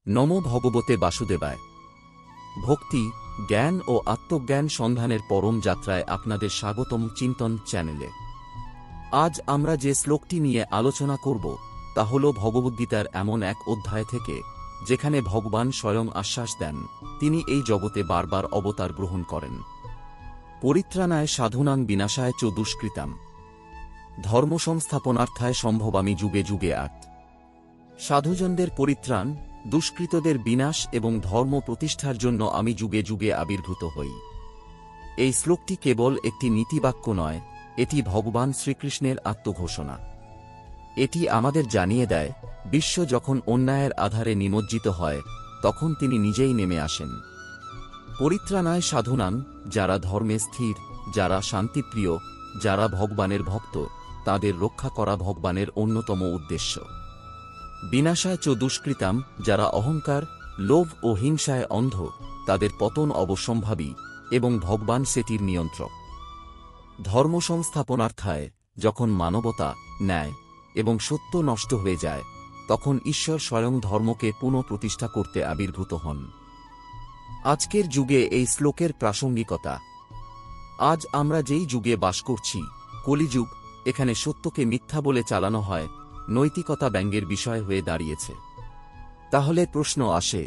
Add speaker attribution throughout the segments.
Speaker 1: নমো ভগবতে বাসুদেবায়। ভক্তি, জ্ঞান ও আত্মজ্ঞান সন্ধানের পরম যাত্রায় আপনাদের স্বাগতম চিন্তন চ্যানেলে। আজ আমরা যে শ্লোকটি নিয়ে আলোচনা করব তা হল ভগবদ্গীতার এমন এক অধ্যায় থেকে যেখানে ভগবান স্বয়ং আশ্বাস দেন তিনি এই জগতে বারবার অবতার গ্রহণ করেন। পরিত্রাণায় সাধুনাং বিনাশায় চ দুষ্কৃতাম, ধর্মসংস্থাপনার্থায় সম্ভবামি যুগে যুগে আট। সাধুজনদের পরিত্রাণ, দুষ্কৃতদের বিনাশ এবং ধর্ম প্রতিষ্ঠার জন্য আমি যুগে যুগে আবির্ভূত হই। এই শ্লোকটি কেবল একটি নীতিবাক্য নয়, এটি ভগবান শ্রীকৃষ্ণের আত্মঘোষণা। এটি আমাদের জানিয়ে দেয় বিশ্ব যখন অন্যায়ের আধারে নিমজ্জিত হয় তখন তিনি নিজেই নেমে আসেন। পরিত্রাণায় সাধুনাং, যারা ধর্মে স্থির, যারা শান্তিপ্রিয়, যারা ভগবানের ভক্ত, তাদের রক্ষা করা ভগবানের অন্যতম উদ্দেশ্য। বিনাশায় চ দুষ্কৃতাম, যারা অহংকার, লোভ ও হিংসায় অন্ধ, তাদের পতন অবশ্যম্ভাবী এবং ভগবান সেটির নিয়ন্ত্রক। ধর্মসংস্থাপনার্থায়, যখন মানবতা, ন্যায় এবং সত্য নষ্ট হয়ে যায় তখন ঈশ্বর স্বয়ং ধর্মকে পুনঃপ্রতিষ্ঠা করতে আবির্ভূত হন। আজকের যুগে এই শ্লোকের প্রাসঙ্গিকতা। আজ আমরা যেই যুগে বাস করছি, কলিযুগ, এখানে সত্যকে মিথ্যা বলে চালানো হয়, নৈতিকতা ব্যঙ্গের বিষয় হয়ে দাঁড়িয়েছে। তাহলে প্রশ্ন আসে,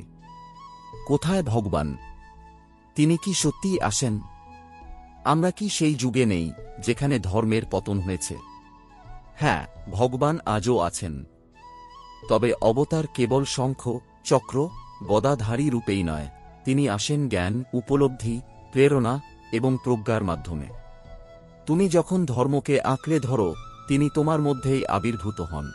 Speaker 1: কোথায় ভগবান? তিনি কি সত্যিই আসেন? আমরা কি সেই যুগে নেই যেখানে ধর্মের পতন হয়েছে? হ্যাঁ, ভগবান আজও আছেন। তবে অবতার কেবল শঙ্খ, চক্র, গদাধারী রূপেই নয়, তিনি আসেন জ্ঞান, উপলব্ধি, প্রেরণা এবং প্রজ্ঞার মাধ্যমে। তুমি যখন ধর্মকে আঁকড়ে ধরো তিনি তোমার মধ্যেই আবির্ভূত হন।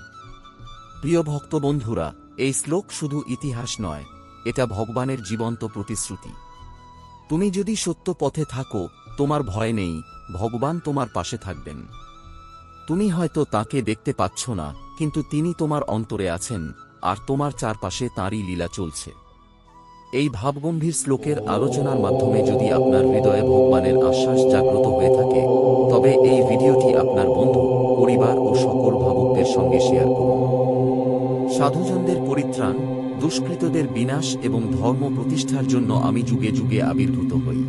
Speaker 1: প্রিয় ভক্ত বন্ধুরা, এই শ্লোক শুধু ইতিহাস নয়, এটা ভগবানের জীবন্ত প্রতিশ্রুতি। তুমি যদি সত্য পথে থাকো, তোমার ভয় নেই, ভগবান তোমার পাশে থাকবেন। তুমি হয়তো তাকে দেখতে পাচ্ছ না, কিন্তু তিনি তোমার অন্তরে আছেন আর তোমার চারপাশে তাঁরই লীলা চলছে। এই ভাবগম্ভীর শ্লোকের আলোচনার মাধ্যমে যদি আপনার হৃদয়ে ভগবানের আশ্বাস জাগ্রত হয়ে থাকে তবে এই ভিডিওটি আপনার বন্ধু, পরিবার ও সকল ভাবুকদের সঙ্গে শেয়ার করুন। সাধুজনদের পরিত্রাণ, দুষ্কৃতদের বিনাশ এবং ধর্ম প্রতিষ্ঠার জন্য আমি যুগে যুগে আবির্ভূত হই।